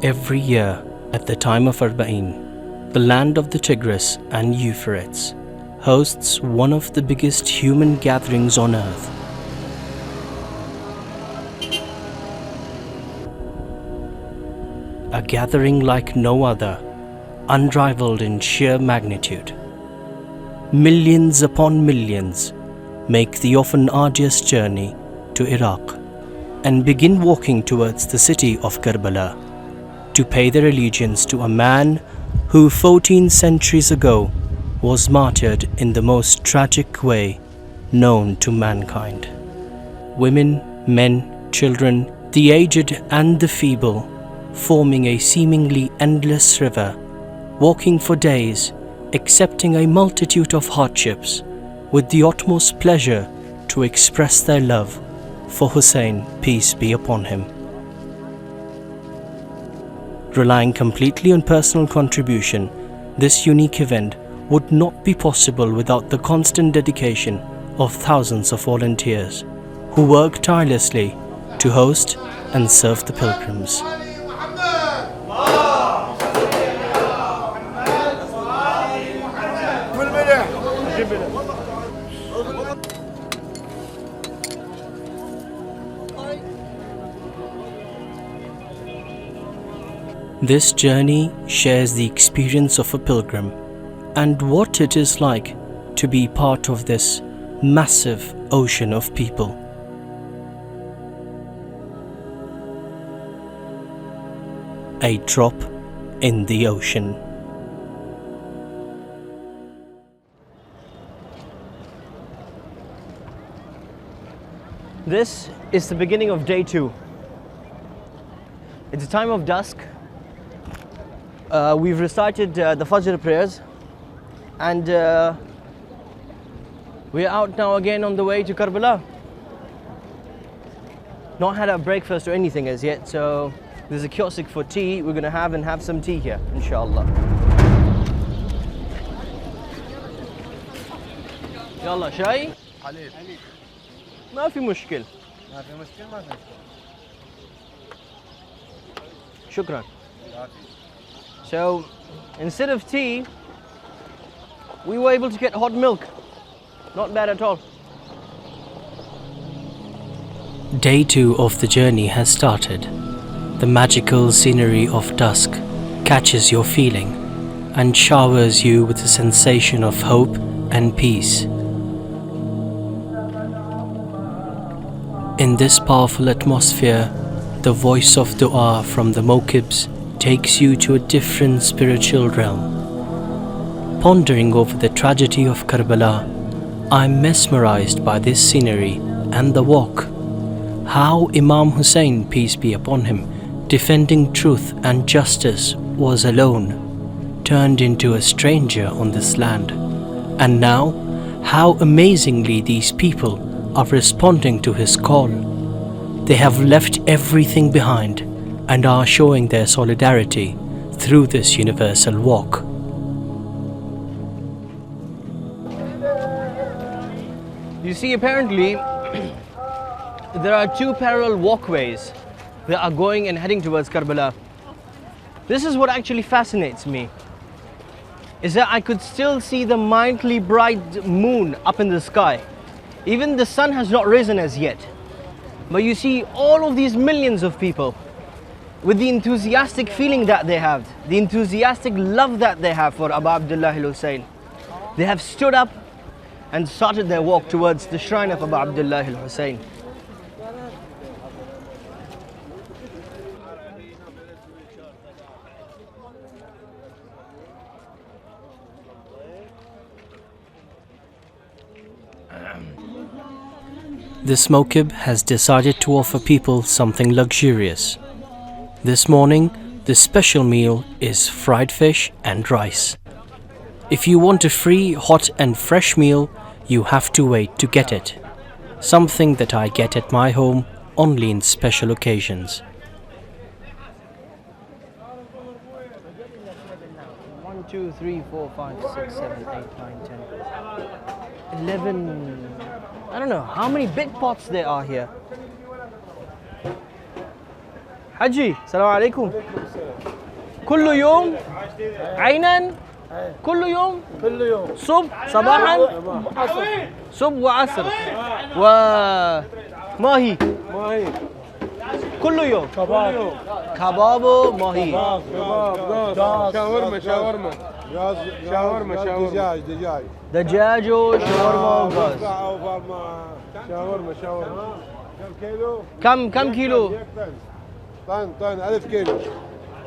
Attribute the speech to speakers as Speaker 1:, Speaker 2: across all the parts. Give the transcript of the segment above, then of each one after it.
Speaker 1: Every year, at the time of Arbaeen, the land of the Tigris and Euphrates hosts one of the biggest human gatherings on earth. A gathering like no other, unrivaled in sheer magnitude. Millions upon millions make the often arduous journey to Iraq and begin walking towards the city of Karbala to pay their allegiance to a man who 14 centuries ago was martyred in the most tragic way known to mankind. Women, men, children, the aged and the feeble, forming a seemingly endless river, walking for days, accepting a multitude of hardships, with the utmost pleasure to express their love for Hussein, peace be upon him. Relying completely on personal contribution, this unique event would not be possible without the constant dedication of thousands of volunteers who work tirelessly to host and serve the pilgrims. This journey shares the experience of a pilgrim and what it is like to be part of this massive ocean of people. A drop in the ocean.
Speaker 2: This is the beginning of day 2. It's a time of dusk. We've recited the Fajr prayers and we're out now again on the way to Karbala. Not had our breakfast or anything as yet, so there's a kiosk for tea. We're going to have some tea here, inshallah. يلا شاي؟
Speaker 3: حليب
Speaker 2: ما في مشكل.
Speaker 3: ما في مشكل ما في مشكل.
Speaker 2: شكرا. So, instead of tea, we were able to get hot milk. Not bad at all.
Speaker 1: Day 2 of the journey has started. The magical scenery of dusk catches your feeling and showers you with a sensation of hope and peace. In this powerful atmosphere, the voice of dua from the mokibs takes you to a different spiritual realm. Pondering over the tragedy of Karbala, I'm mesmerized by this scenery and the walk. How Imam Hussein, peace be upon him, defending truth and justice, was alone, turned into a stranger on this land. And now, how amazingly these people are responding to his call. They have left everything behind and are showing their solidarity through this universal walk.
Speaker 2: You see, apparently, there are 2 parallel walkways that are going and heading towards Karbala. This is what actually fascinates me, is that I could still see the mildly bright moon up in the sky. Even the sun has not risen as yet. But you see all of these millions of people with the enthusiastic feeling that they have, the enthusiastic love that they have for Abu Abdullah al-Hussein. They have stood up and started their walk towards the shrine of Abu Abdullah al-Hussein.
Speaker 1: This mokib has decided to offer people something luxurious. This morning, the special meal is fried fish and rice. If you want a free, hot and fresh meal, you have to wait to get it. Something that I get at my home only in special occasions.
Speaker 2: 1, 2, 3, 4, 5, 6, 7, 8, 9, 10, 11. I don't know how many big pots there are here. Haji, Assalamu alaikum. كل يوم عينا كل يوم صبح صباحا صبح وعصر وماهي كل يوم كباب وماهي
Speaker 3: شاورما
Speaker 2: دجاج وشاورما وغاز
Speaker 3: شاورما
Speaker 2: كم كيلو
Speaker 3: طن 1000 كيلو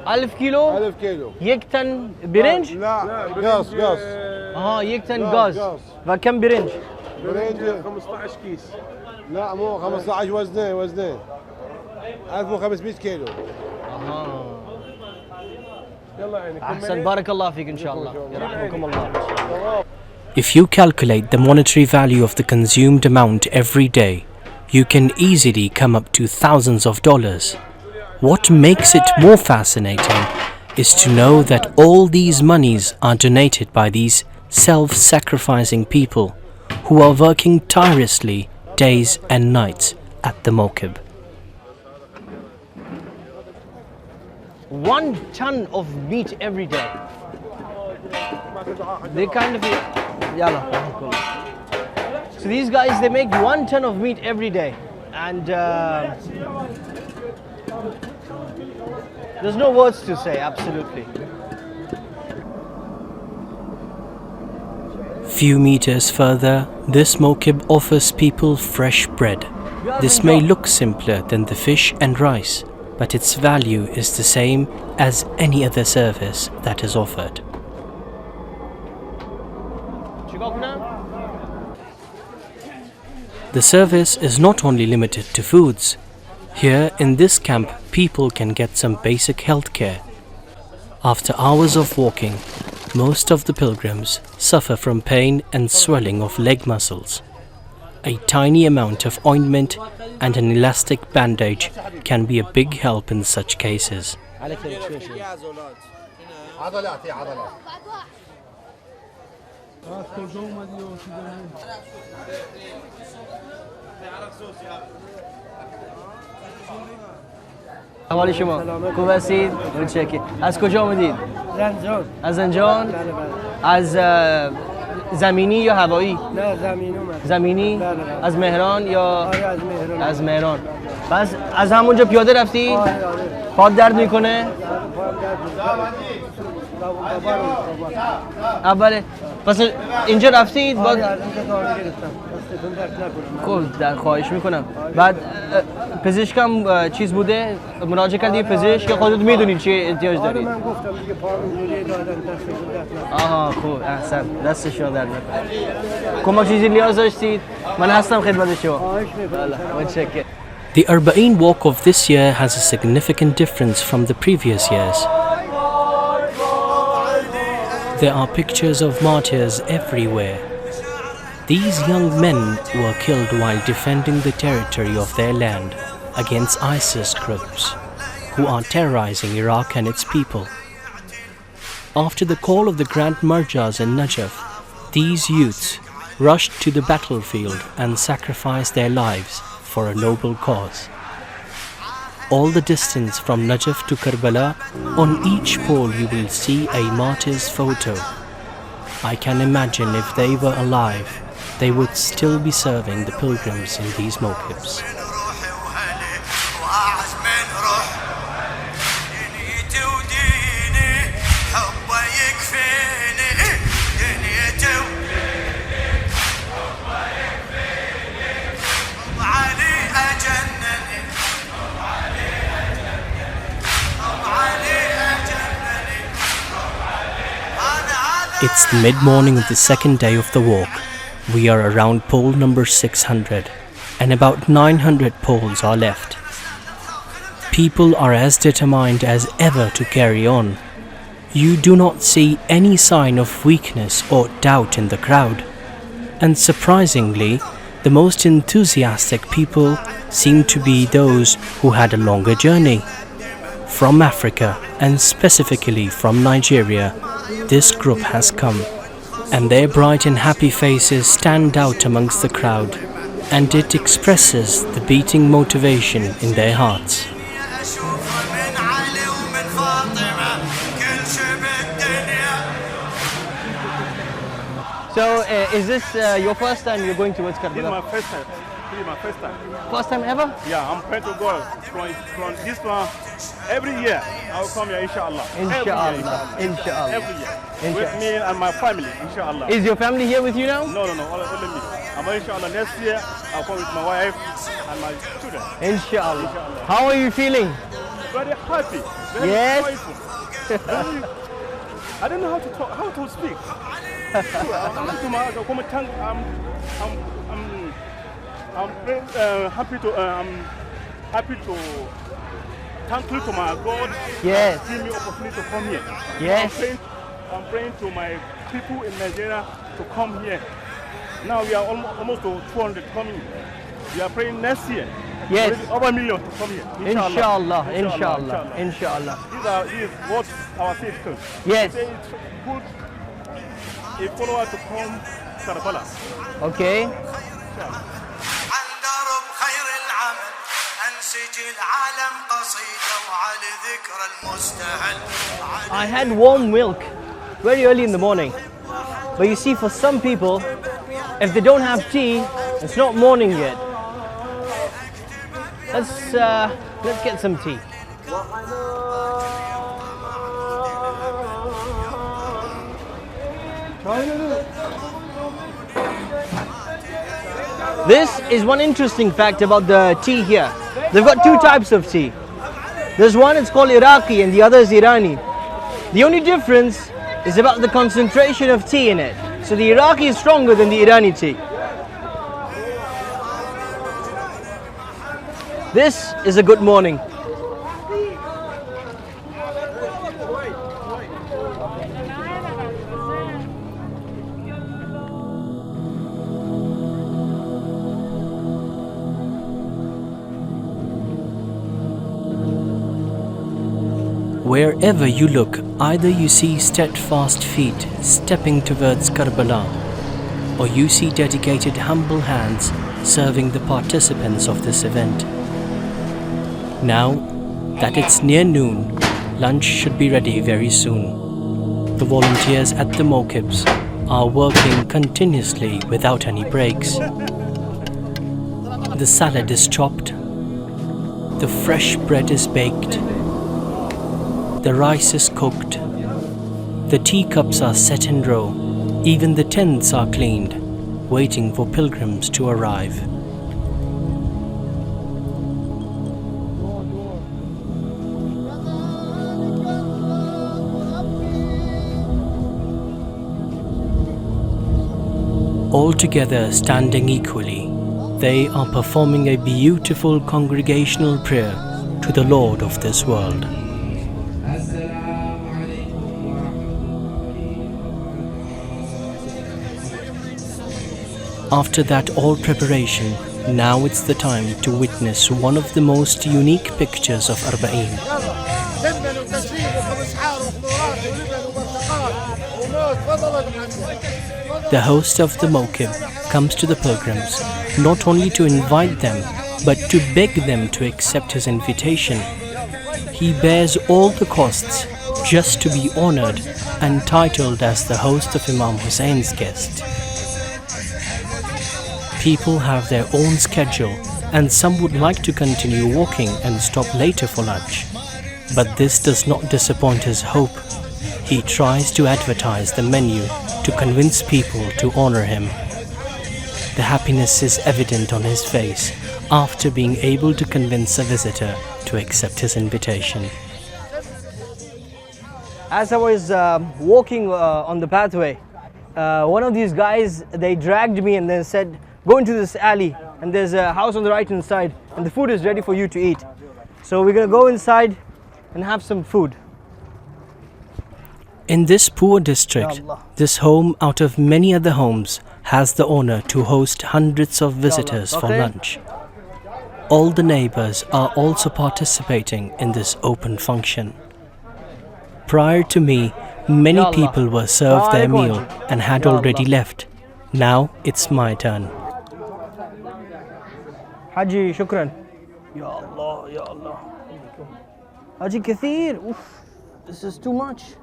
Speaker 2: 1000 كيلو
Speaker 3: 1000 كيلو
Speaker 2: یک تن برنج
Speaker 3: لا قاص
Speaker 2: یک تن غاز وكم برنج
Speaker 3: برنج 15 كيس لا مو 15 وزنين 1500 كيلو
Speaker 2: احسن بارك الله فيك ان شاء الله يرحمكم الله.
Speaker 1: If you calculate the monetary value of the consumed amount every day, you can easily come up to thousands of dollars. What makes it more fascinating is to know that all these monies are donated by these self-sacrificing people who are working tirelessly days and nights at the mawkib.
Speaker 2: 1 ton of meat every day. They kind of so these guys, they make 1 ton of meat every day, and there's no words to say. Absolutely.
Speaker 1: Few meters further, this mawkib offers people fresh bread. This may look simpler than the fish and rice, but its value is the same as any other service that is offered. The service is not only limited to foods. Here in this camp, people can get some basic health care. After hours of walking, most of the pilgrims suffer from pain and swelling of leg muscles. A tiny amount of ointment and an elastic bandage can be a big help in such cases.
Speaker 2: احوال شما خوب هستید؟ متشکرم. از کجا آمدید؟
Speaker 4: زنجان.
Speaker 2: از زنجان؟
Speaker 4: بله بله.
Speaker 2: از زمینی یا هوایی؟
Speaker 4: نه زمینی اومد.
Speaker 2: زمینی؟
Speaker 4: بله بله.
Speaker 2: از مهران یا؟
Speaker 4: آره از مهران.
Speaker 2: از مهران. پس از همونجا پیاده رفتی؟
Speaker 4: آره آره.
Speaker 2: پات درد میکنه؟ اوله. پس اینجا رفتید؟
Speaker 4: آره اینجا دارو گرفتم. دستتون درد نکنه.
Speaker 2: خب در خواهش میکنم. بعد پزشکم چیز بوده؟ مراجعه کردی پزشک یا خودت میدونی چی احتیاج
Speaker 4: آره
Speaker 2: داری؟
Speaker 4: من گفتم دیگه پارو اینجوری دادن دستتون درد نکنه.
Speaker 2: آها خوب احسن دست شما درد نکنه. کمک چیزی نیاز داشتید؟ من هستم خدمت شما.
Speaker 4: خواهش میکنم.
Speaker 1: The Arba'een walk of this year has a significant difference from the previous years. There are pictures of martyrs everywhere. These young men were killed while defending the territory of their land against ISIS groups who are terrorizing Iraq and its people. After the call of the Grand Martyrs in Najaf, these youths rushed to the battlefield and sacrificed their lives for a noble cause. All the distance from Najaf to Karbala, on each pole you will see a martyr's photo. I can imagine if they were alive, they would still be serving the pilgrims in these mawkibs. It's the mid-morning of the second day of the walk. We are around pole number 600 and about 900 poles are left. People are as determined as ever to carry on. You do not see any sign of weakness or doubt in the crowd. And surprisingly, the most enthusiastic people seem to be those who had a longer journey. From Africa and specifically from Nigeria, this group has come, and their bright and happy faces stand out amongst the crowd, and it expresses the beating motivation in their hearts.
Speaker 2: So is this your first time you're going towards
Speaker 5: This is
Speaker 2: Karbala?
Speaker 5: my first time. This is my first time.
Speaker 2: First time ever?
Speaker 5: Yeah, I'm trying to go from this one. Every year I will come here, inshallah.
Speaker 2: Inshallah. Inshallah.
Speaker 5: Every year.
Speaker 2: Inshallah.
Speaker 5: With me and my family, inshallah.
Speaker 2: Is your family here with you now?
Speaker 5: No, only me. Inshallah, next year I'll come with my wife and my children.
Speaker 2: Inshallah.
Speaker 5: Inshallah.
Speaker 2: How are you feeling?
Speaker 5: Very happy. Very
Speaker 2: Yes.
Speaker 5: joyful. I don't know how to talk, how to speak. I'm very happy to thank you to my God.
Speaker 2: Yes.
Speaker 5: Give me opportunity to come here.
Speaker 2: Yes.
Speaker 5: I'm praying to my people in Nigeria to come here. Now we are almost to 200 coming. We are praying next year.
Speaker 2: Yes.
Speaker 5: Over a million to come here.
Speaker 2: Inshallah. Inshallah. Inshallah.
Speaker 5: This is what our faith does.
Speaker 2: Yes.
Speaker 5: Say it's good if follower to come Karbala.
Speaker 2: Okay.
Speaker 6: عن درب خير العمل أنسج العالم قصيدة وعلى ذكر المستهل.
Speaker 2: I had warm milk very early in the morning. But you see, for some people, if they don't have tea, it's not morning yet. Let's get some tea. This is one interesting fact about the tea here. They've got two types of tea. There's one, it's called Iraqi, and the other is Irani. The only difference is about the concentration of tea in it. So the Iraqi is stronger than the Irani tea. This is a good morning.
Speaker 1: Wherever you look, either you see steadfast feet stepping towards Karbala, or you see dedicated humble hands serving the participants of this event. Now that it's near noon, lunch should be ready very soon. The volunteers at the mokibs are working continuously without any breaks. The salad is chopped, the fresh bread is baked, the rice is cooked, the teacups are set in row, even the tents are cleaned, waiting for pilgrims to arrive. All together standing equally, they are performing a beautiful congregational prayer to the Lord of this world. After that all preparation, now it's the time to witness one of the most unique pictures of Arba'een. The host of the mokib comes to the pilgrims not only to invite them but to beg them to accept his invitation. He bears all the costs just to be honored and titled as the host of Imam Hussein's guest. People have their own schedule and some would like to continue walking and stop later for lunch. But this does not disappoint his hope. He tries to advertise the menu to convince people to honor him. The happiness is evident on his face after being able to convince a visitor to accept his invitation.
Speaker 2: As I was walking on the pathway, one of these guys, they dragged me and then said, go into this alley and there's a house on the right hand side and the food is ready for you to eat. So we're going to go inside and have some food.
Speaker 1: In this poor district, this home out of many other homes has the honor to host hundreds of visitors for lunch. All the neighbors are also participating in this open function. Prior to me, many people were served their meal and had already left. Now it's my turn.
Speaker 2: Haji, shukran. Ya Allah, Ya Allah. Haji Kathir, oof, this is too much.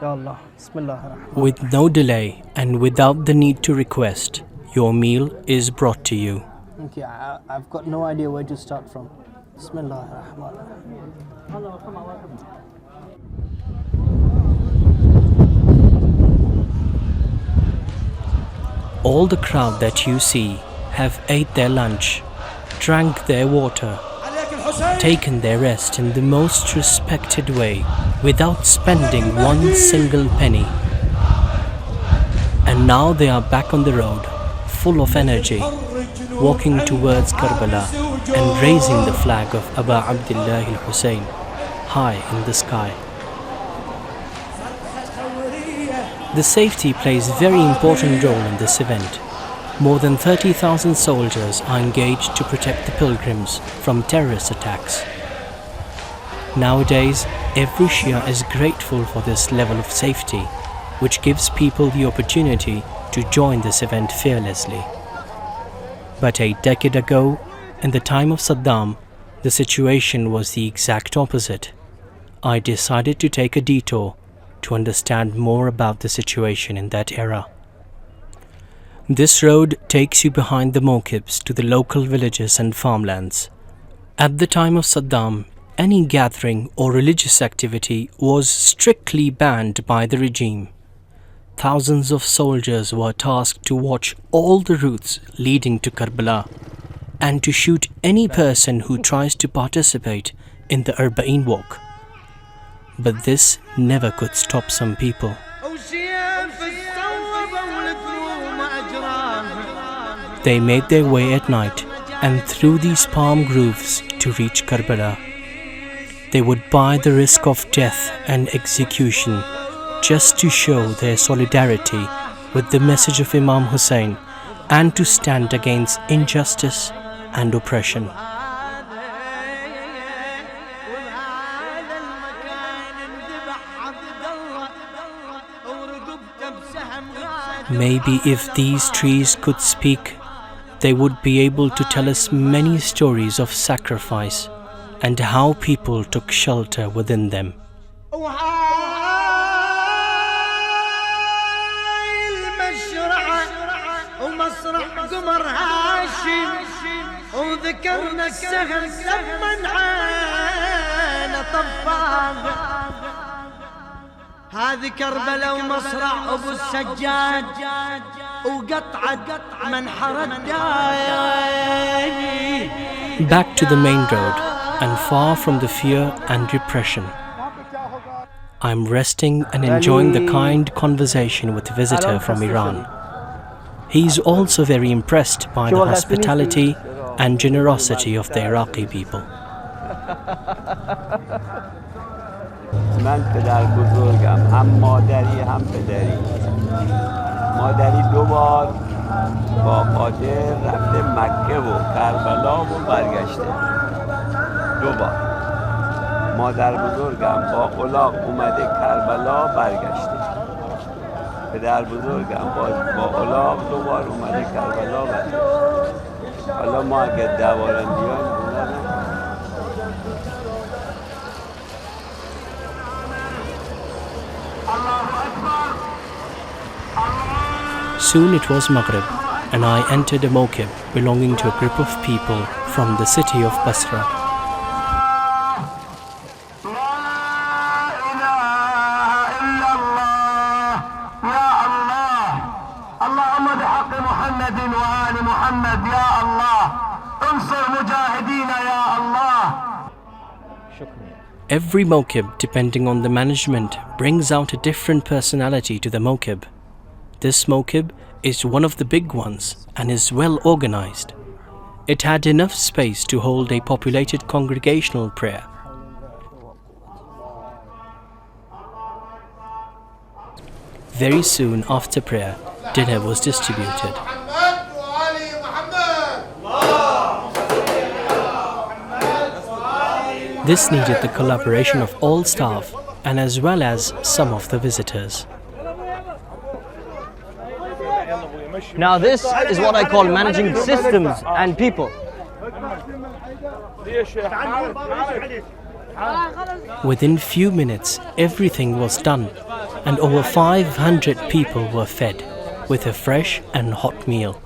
Speaker 2: Ya Allah. Bismillah.
Speaker 1: With no delay and without the need to request, your meal is brought to you.
Speaker 2: Okay, I've got no idea where to start from. Bismillah.
Speaker 1: All the crowd that you see have ate their lunch, drank their water, taken their rest in the most respected way without spending one single penny. And now they are back on the road, full of energy, walking towards Karbala and raising the flag of Abu Abdullah al-Hussein high in the sky. The safety plays a very important role in this event. More than 30,000 soldiers are engaged to protect the pilgrims from terrorist attacks. Nowadays, every Shia is grateful for this level of safety, which gives people the opportunity to join this event fearlessly. But a decade ago, in the time of Saddam, the situation was the exact opposite. I decided to take a detour to understand more about the situation in that era. This road takes you behind the mokibs to the local villages and farmlands. At the time of Saddam, any gathering or religious activity was strictly banned by the regime. Thousands of soldiers were tasked to watch all the routes leading to Karbala and to shoot any person who tries to participate in the Arbaeen walk. But this never could stop some people. They made their way at night and through these palm groves to reach Karbala. They would buy the risk of death and execution just to show their solidarity with the message of Imam Hussein and to stand against injustice and oppression. Maybe if these trees could speak, they would be able to tell us many stories of sacrifice and how people took shelter within them.
Speaker 6: هذه كربلاء ومصرع أبو السجاد وقطعة منحرد.
Speaker 1: Back to the main road and far from the fear and repression. I'm resting and enjoying the kind conversation with a visitor from Iran. He's also very impressed by the hospitality and generosity of the Iraqi people.
Speaker 7: من پدر بزرگم هم مادری هم پدری. مادری 2 بار با قادر رفته مکه و کربلا و برگشته. 2 بار. مادر بزرگم با الاغ اومده کربلا برگشته. پدر بزرگم با الاغ 2 بار اومده کربلا برگشته. حالا ما اگه 10 بارم بیایم
Speaker 1: Soon it was Maghrib and I entered a mokib belonging to a group of people from the city of Basra. Every mokib, depending on the management, brings out a different personality to the mokib. This mokib is one of the big ones and is well organized. It had enough space to hold a populated congregational prayer. Very soon after prayer, dinner was distributed. This needed the collaboration of all staff and as well as some of the visitors.
Speaker 2: Now this is what I call managing systems and people.
Speaker 1: Within few minutes, everything was done, and over 500 people were fed with a fresh and hot meal.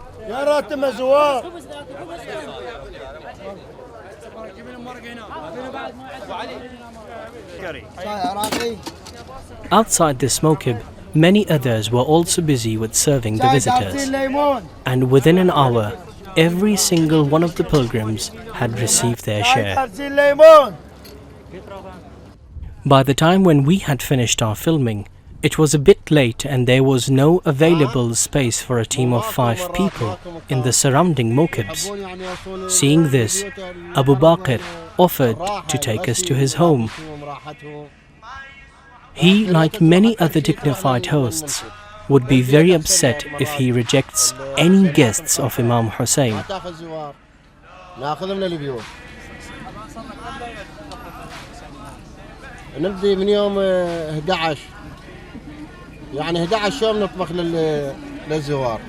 Speaker 1: Outside this mokib, many others were also busy with serving the visitors, and within an hour, every single one of the pilgrims had received their share. By the time when we had finished our filming, it was a bit late and there was no available space for a team of 5 people in the surrounding mokibs. Seeing this, Abu Bakr offered to take us to his home. He, like many other dignified hosts, would be very upset if he rejects any guests of Imam Hussein.
Speaker 3: نبدي من يوم 11 يعني 11 يوم نطبخ للزوار.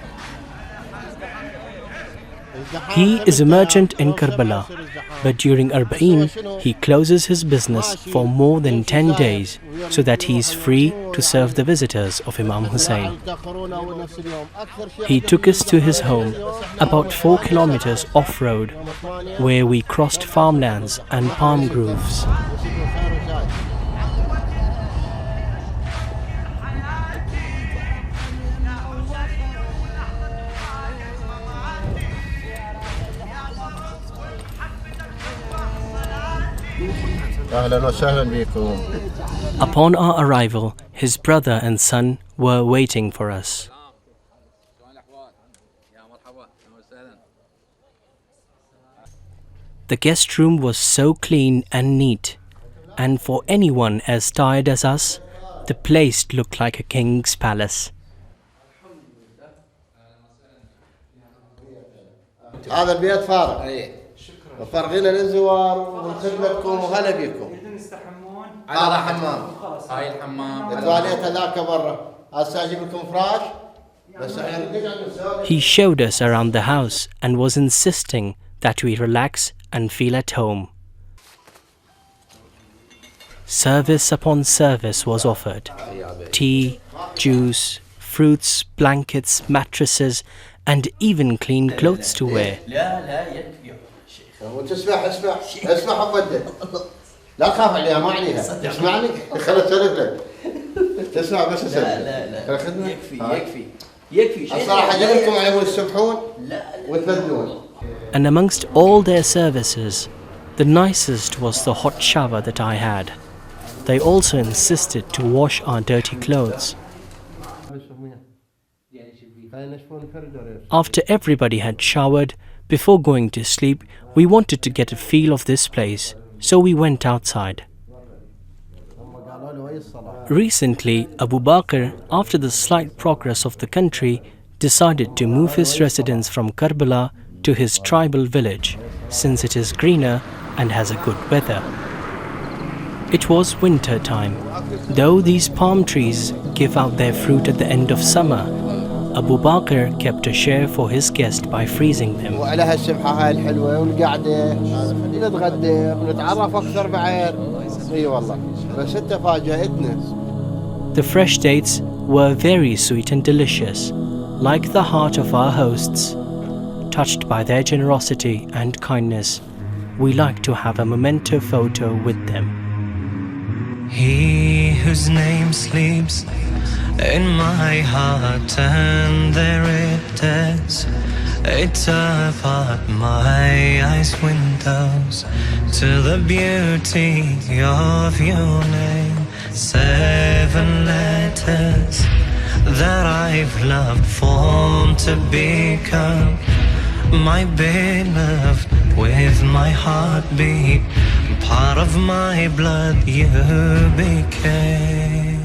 Speaker 1: He is a merchant in Karbala, but during Arbaeen, he closes his business for more than 10 days so that he is free to serve the visitors of Imam Hussein. He took us to his home, about 4 kilometers off-road, where we crossed farmlands and palm groves. Upon our arrival, his brother and son were waiting for us. The guest room was so clean and neat, and for anyone as tired as us, the place looked like a king's palace.
Speaker 3: هذا البيت فارغ. وفرغينا للزوار ونخدمتكم وهلا بكم. على حمام. هاي الحمام. التواليت هذاك برا. هسه اجيب لكم فراش. بس
Speaker 1: He showed us around the house and was insisting that we relax and feel at home. Service upon service was offered. Tea, juice, fruits, blankets, mattresses, and even clean clothes to wear.
Speaker 3: وتسمع اسمع حفظت لا تخاف عليها ما عليها تسمعني خلت اسولف لك تسمع بس اسولف لا يكفي الصراحه جايبكم على مود تسبحون وتبذلون.
Speaker 1: And amongst all their services, the nicest was the hot shower that I had. They also insisted to wash our dirty clothes. After everybody had showered, before going to sleep, we wanted to get a feel of this place, so we went outside. Recently, Abu Bakr, after the slight progress of the country, decided to move his residence from Karbala to his tribal village, since it is greener and has a good weather. It was winter time. Though these palm trees give out their fruit at the end of summer, Abu Bakr kept a share for his guest by freezing them.
Speaker 3: وعلى هالسبحه هاي الحلوه والقعده نتغدى ونتعرف اكثر بعد. اي والله بس انت فاجأتنا.
Speaker 1: The fresh dates were very sweet and delicious, like the heart of our hosts. Touched by their generosity and kindness, we like to have a memento photo with them.
Speaker 8: He whose name sleeps in my heart, and there it is. It's upon my eyes' windows to the beauty of your name. 7 letters that I've loved formed to become my beloved. With my heartbeat, part of my blood you became.